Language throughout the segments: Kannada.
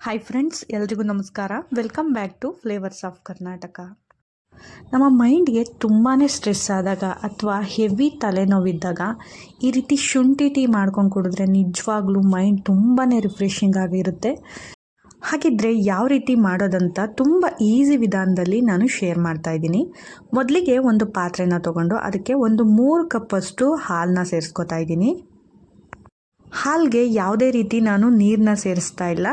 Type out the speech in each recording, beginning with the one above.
ಹಾಯ್ ಫ್ರೆಂಡ್ಸ್, ಎಲ್ರಿಗೂ ನಮಸ್ಕಾರ. Welcome back to flavours of Karnataka. ನಮ್ಮ ಮೈಂಡ್ಗೆ ತುಂಬಾ ಸ್ಟ್ರೆಸ್ ಆದಾಗ ಅಥವಾ ಹೆವಿ ತಲೆನೋವಿದ್ದಾಗ ಈ ರೀತಿ ಶುಂಠಿ ಟೀ ಮಾಡ್ಕೊಂಡು ಕುಡಿದ್ರೆ ನಿಜವಾಗ್ಲೂ ಮೈಂಡ್ ತುಂಬಾ ರಿಫ್ರೆಶಿಂಗ್ ಆಗಿರುತ್ತೆ. ಹಾಗಿದ್ರೆ ಯಾವ ರೀತಿ ಮಾಡೋದಂತ ತುಂಬ ಈಸಿ ವಿಧಾನದಲ್ಲಿ ನಾನು ಶೇರ್ ಮಾಡ್ತಾ ಇದ್ದೀನಿ. ಮೊದಲಿಗೆ ಒಂದು ಪಾತ್ರೆನ ತೊಗೊಂಡು ಅದಕ್ಕೆ ಒಂದು 3 ಕಪ್ಪಷ್ಟು ಹಾಲನ್ನ ಸೇರಿಸ್ಕೊತಾ ಇದ್ದೀನಿ. ಹಾಲಿಗೆ ಯಾವುದೇ ರೀತಿ ನಾನು ನೀರನ್ನ ಸೇರಿಸ್ತಾ ಇಲ್ಲ.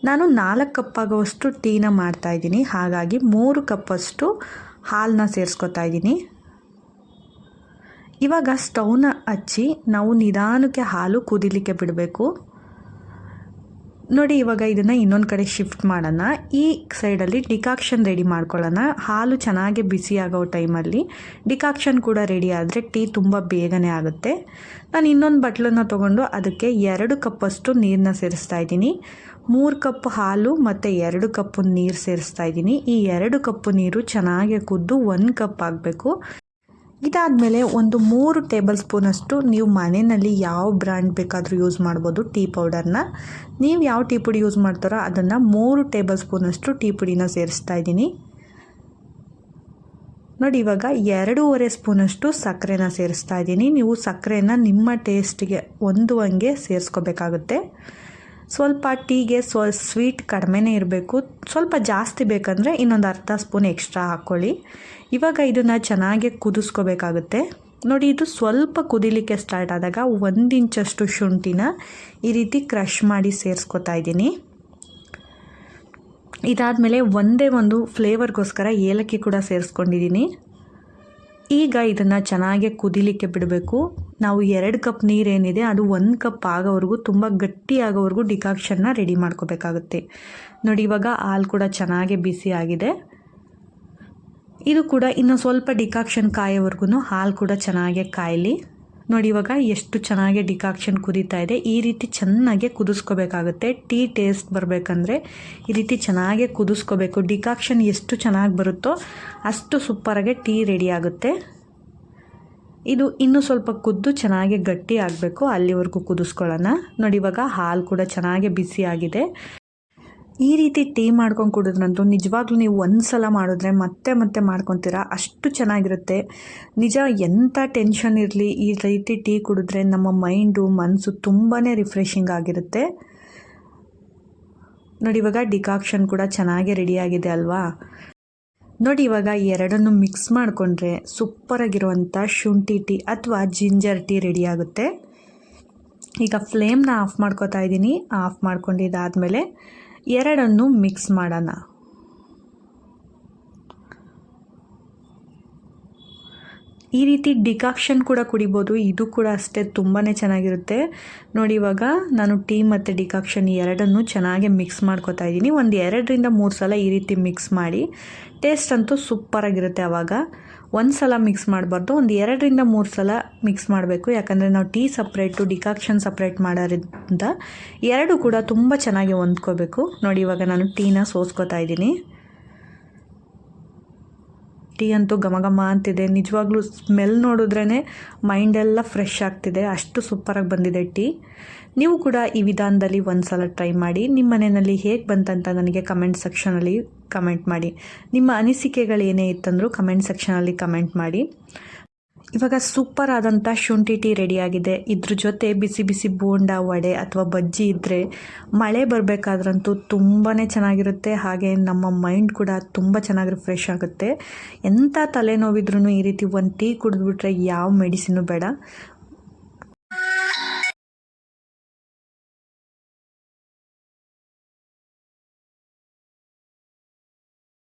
ನಾನು 4 ಕಪ್ಪಾಗುವಷ್ಟು ಟೀನ ಮಾಡ್ತಾಯಿದ್ದೀನಿ. ಹಾಗಾಗಿ 3 ಕಪ್ಪಷ್ಟು ಹಾಲನ್ನ ಸೇರಿಸ್ಕೊತಾ ಇದ್ದೀನಿ. ಇವಾಗ ಸ್ಟವ್ನ ಹಚ್ಚಿ ನಾವು ನಿಧಾನಕ್ಕೆ ಹಾಲು ಕುದಿಲಿಕ್ಕೆ ಬಿಡಬೇಕು. ನೋಡಿ, ಇವಾಗ ಇದನ್ನು ಇನ್ನೊಂದು ಕಡೆ ಶಿಫ್ಟ್ ಮಾಡೋಣ. ಈ ಸೈಡಲ್ಲಿ ಡಿಕಾಕ್ಷನ್ ರೆಡಿ ಮಾಡ್ಕೊಳ್ಳೋಣ. ಹಾಲು ಚೆನ್ನಾಗಿ ಬಿಸಿ ಆಗೋ ಟೈಮಲ್ಲಿ ಡಿಕಾಕ್ಷನ್ ಕೂಡ ರೆಡಿ ಆದರೆ ಟೀ ತುಂಬ ಬೇಗನೆ ಆಗುತ್ತೆ. ನಾನು ಇನ್ನೊಂದು ಬಟ್ಲನ್ನು ತೊಗೊಂಡು ಅದಕ್ಕೆ 2 ಕಪ್ಪಷ್ಟು ನೀರನ್ನ ಸೇರಿಸ್ತಾ ಇದ್ದೀನಿ. 3 ಕಪ್ ಹಾಲು ಮತ್ತು 2 ಕಪ್ಪು ನೀರು ಸೇರಿಸ್ತಾ ಇದ್ದೀನಿ. ಈ 2 ಕಪ್ಪು ನೀರು ಚೆನ್ನಾಗಿ ಕುದ್ದು 1 ಕಪ್ ಆಗಬೇಕು. ಇದಾದಮೇಲೆ ಒಂದು 3 ಟೇಬಲ್ ಸ್ಪೂನಷ್ಟು ನೀವು ಮನೆಯಲ್ಲಿ ಯಾವ ಬ್ರ್ಯಾಂಡ್ ಬೇಕಾದರೂ ಯೂಸ್ ಮಾಡ್ಬೋದು ಟೀ ಪೌಡರ್ನ. ನೀವು ಯಾವ ಟೀ ಪುಡಿ ಯೂಸ್ ಮಾಡ್ತಾರೋ ಅದನ್ನು 3 ಟೇಬಲ್ ಸ್ಪೂನಷ್ಟು ಟೀ ಪುಡಿನ ಸೇರಿಸ್ತಾ ಇದ್ದೀನಿ. ನೋಡಿ, ಇವಾಗ 2.5 ಸ್ಪೂನಷ್ಟು ಸಕ್ಕರೆನ ಸೇರಿಸ್ತಾ ಇದ್ದೀನಿ. ನೀವು ಸಕ್ಕರೆನ ನಿಮ್ಮ ಟೇಸ್ಟಿಗೆ ಹೊಂದುವಂಗೆ ಸೇರಿಸ್ಕೋಬೇಕಾಗುತ್ತೆ. ಸ್ವಲ್ಪ ಟೀಗೆ ಸ್ವೀಟ್ ಕಡಿಮೆನೇ ಇರಬೇಕು. ಸ್ವಲ್ಪ ಜಾಸ್ತಿ ಬೇಕಂದರೆ ಇನ್ನೊಂದು ಅರ್ಧ ಸ್ಪೂನ್ ಎಕ್ಸ್ಟ್ರಾ ಹಾಕ್ಕೊಳ್ಳಿ. ಇವಾಗ ಇದನ್ನು ಚೆನ್ನಾಗಿ ಕುದಿಸ್ಕೋಬೇಕಾಗುತ್ತೆ. ನೋಡಿ, ಇದು ಸ್ವಲ್ಪ ಕುದಿಲಿಕ್ಕೆ ಸ್ಟಾರ್ಟ್ ಆದಾಗ 1 ಇಂಚಷ್ಟು ಶುಂಠಿನ ಈ ರೀತಿ ಕ್ರಷ್ ಮಾಡಿ ಸೇರಿಸ್ಕೊತಾ ಇದ್ದೀನಿ. ಇದಾದಮೇಲೆ ಒಂದೇ ಒಂದು ಫ್ಲೇವರ್ಗೋಸ್ಕರ ಏಲಕ್ಕಿ ಕೂಡ ಸೇರಿಸ್ಕೊಂಡಿದ್ದೀನಿ. ಈಗ ಇದನ್ನು ಚೆನ್ನಾಗಿ ಕುದಿಲಿಕ್ಕೆ ಬಿಡಬೇಕು. ನಾವು 2 ಕಪ್ ನೀರೇನಿದೆ ಅದು 1 ಕಪ್ ಆಗೋವರೆಗೂ, ತುಂಬ ಗಟ್ಟಿ ಆಗೋವರೆಗೂ ಡಿಕಾಕ್ಷನ್ನ ರೆಡಿ ಮಾಡ್ಕೋಬೇಕಾಗುತ್ತೆ. ನೋಡಿ, ಇವಾಗ ಹಾಲು ಕೂಡ ಚೆನ್ನಾಗಿ ಬಿಸಿ ಆಗಿದೆ. ಇದು ಕೂಡ ಇನ್ನೂ ಸ್ವಲ್ಪ ಡಿಕಾಕ್ಷನ್ ಕಾಯೋವರೆಗೂ ಹಾಲು ಕೂಡ ಚೆನ್ನಾಗಿ ಕಾಯಲಿ. ನೋಡಿ, ಇವಾಗ ಎಷ್ಟು ಚೆನ್ನಾಗಿ ಡಿಕಾಕ್ಷನ್ ಕುದೀತಾ ಇದೆ. ಈ ರೀತಿ ಚೆನ್ನಾಗಿ ಕುದಿಸ್ಕೋಬೇಕಾಗುತ್ತೆ. ಟೀ ಟೇಸ್ಟ್ ಬರಬೇಕಂದ್ರೆ ಈ ರೀತಿ ಚೆನ್ನಾಗಿ ಕುದಿಸ್ಕೋಬೇಕು. ಡಿಕಾಕ್ಷನ್ ಎಷ್ಟು ಚೆನ್ನಾಗಿ ಬರುತ್ತೋ ಅಷ್ಟು ಸೂಪರಾಗಿ ಟೀ ರೆಡಿ ಆಗುತ್ತೆ. ಇದು ಇನ್ನೂ ಸ್ವಲ್ಪ ಕುದ್ದು ಚೆನ್ನಾಗಿ ಗಟ್ಟಿ ಆಗಬೇಕು, ಅಲ್ಲಿವರೆಗೂ ಕುದಿಸ್ಕೊಳ್ಳೋಣ. ನೋಡಿ, ಇವಾಗ ಹಾಲು ಕೂಡ ಚೆನ್ನಾಗಿ ಬಿಸಿ ಆಗಿದೆ. ಈ ರೀತಿ ಟೀ ಮಾಡ್ಕೊಂಡು ಕುಡಿದ್ರಂತೂ ನಿಜವಾಗ್ಲೂ ನೀವು ಒಂದು ಸಲ ಮಾಡಿದ್ರೆ ಮತ್ತೆ ಮತ್ತೆ ಮಾಡ್ಕೊತೀರಾ, ಅಷ್ಟು ಚೆನ್ನಾಗಿರುತ್ತೆ. ನಿಜ, ಎಂಥ ಟೆನ್ಷನ್ ಇರಲಿ ಈ ರೀತಿ ಟೀ ಕುಡಿದ್ರೆ ನಮ್ಮ ಮೈಂಡು ಮನಸ್ಸು ತುಂಬಾ ರಿಫ್ರೆಶಿಂಗ್ ಆಗಿರುತ್ತೆ. ನೋಡಿ, ಇವಾಗ ಡಿಕಾಕ್ಷನ್ ಕೂಡ ಚೆನ್ನಾಗಿ ರೆಡಿಯಾಗಿದೆ ಅಲ್ವಾ. ನೋಡಿ, ಇವಾಗ ಎರಡನ್ನು ಮಿಕ್ಸ್ ಮಾಡಿಕೊಂಡ್ರೆ ಸೂಪರಾಗಿರುವಂಥ ಶುಂಠಿ ಟೀ ಅಥವಾ ಜಿಂಜರ್ ಟೀ ರೆಡಿಯಾಗುತ್ತೆ. ಈಗ ಫ್ಲೇಮ್ನ ಆಫ್ ಮಾಡ್ಕೋತಾ ಇದ್ದೀನಿ. ಆಫ್ ಮಾಡ್ಕೊಂಡಿದ್ದಾದಮೇಲೆ ಎರಡನ್ನು ಮಿಕ್ಸ್ ಮಾಡೋಣ. ಈ ರೀತಿ ಡಿಕಾಕ್ಷನ್ ಕೂಡ ಕುಡಿಬೋದು. ಇದು ಕೂಡ ಅಷ್ಟೇ ತುಂಬಾ ಚೆನ್ನಾಗಿರುತ್ತೆ. ನೋಡಿ, ಇವಾಗ ನಾನು ಟೀ ಮತ್ತು ಡಿಕಾಕ್ಷನ್ ಎರಡನ್ನು ಚೆನ್ನಾಗಿ ಮಿಕ್ಸ್ ಮಾಡ್ಕೋತಾ ಇದ್ದೀನಿ. ಒಂದು 2-3 ಸಲ ಈ ರೀತಿ ಮಿಕ್ಸ್ ಮಾಡಿ. ಟೇಸ್ಟ್ ಅಂತೂ ಸೂಪರಾಗಿರುತ್ತೆ. ಆವಾಗ ಒಂದು ಸಲ ಮಿಕ್ಸ್ ಮಾಡಬಾರ್ದು, ಒಂದು 2-3 ಸಲ ಮಿಕ್ಸ್ ಮಾಡಬೇಕು. ಯಾಕಂದರೆ ನಾವು ಟೀ ಸಪ್ರೇಟು ಡಿಕಾಕ್ಷನ್ ಸಪ್ರೇಟ್ ಮಾಡೋದ್ರಿಂದ ಎರಡು ಕೂಡ ತುಂಬ ಚೆನ್ನಾಗಿ ಹೊಂದ್ಕೋಬೇಕು. ನೋಡಿ, ಇವಾಗ ನಾನು ಟೀನ ಸೋಸ್ಕೋತಾ ಇದ್ದೀನಿ. ಟೀ ಅಂತೂ ಘಮ ಘಮ ಅಂತಿದೆ. ನಿಜವಾಗ್ಲೂ ಸ್ಮೆಲ್ ನೋಡಿದ್ರೇ ಮೈಂಡೆಲ್ಲ ಫ್ರೆಶ್ ಆಗ್ತಿದೆ, ಅಷ್ಟು ಸೂಪರಾಗಿ ಬಂದಿದೆ ಟೀ. ನೀವು ಕೂಡ ಈ ವಿಧಾನದಲ್ಲಿ ಒಂದು ಸಲ ಟ್ರೈ ಮಾಡಿ. ನಿಮ್ಮ ಮನೆಯಲ್ಲಿ ಹೇಗೆ ಬಂತಂತ ನನಗೆ ಕಮೆಂಟ್ ಸೆಕ್ಷನಲ್ಲಿ ಕಮೆಂಟ್ ಮಾಡಿ. ನಿಮ್ಮ ಅನಿಸಿಕೆಗಳೇನೇ ಇತ್ತಂದರೂ ಕಮೆಂಟ್ ಸೆಕ್ಷನಲ್ಲಿ ಕಮೆಂಟ್ ಮಾಡಿ. ಇವಾಗ ಸೂಪರ್ ಆದಂಥ ಶುಂಠಿ ಟೀ ರೆಡಿಯಾಗಿದೆ. ಇದ್ರ ಜೊತೆ ಬಿಸಿ ಬಿಸಿ ಬೋಂಡ, ವಡೆ ಅಥವಾ ಬಜ್ಜಿ ಇದ್ದರೆ ಮಳೆ ಬರಬೇಕಾದ್ರಂತೂ ತುಂಬಾ ಚೆನ್ನಾಗಿರುತ್ತೆ. ಹಾಗೆ ನಮ್ಮ ಮೈಂಡ್ ಕೂಡ ತುಂಬ ಚೆನ್ನಾಗಿ ರಿಫ್ರೆಶ್ ಆಗುತ್ತೆ. ಎಂಥ ತಲೆನೋವಿದ್ರೂ ಈ ರೀತಿ ಒಂದು ಟೀ ಕುಡಿದ್ಬಿಟ್ರೆ ಯಾವ ಮೆಡಿಸಿನು ಬೇಡ.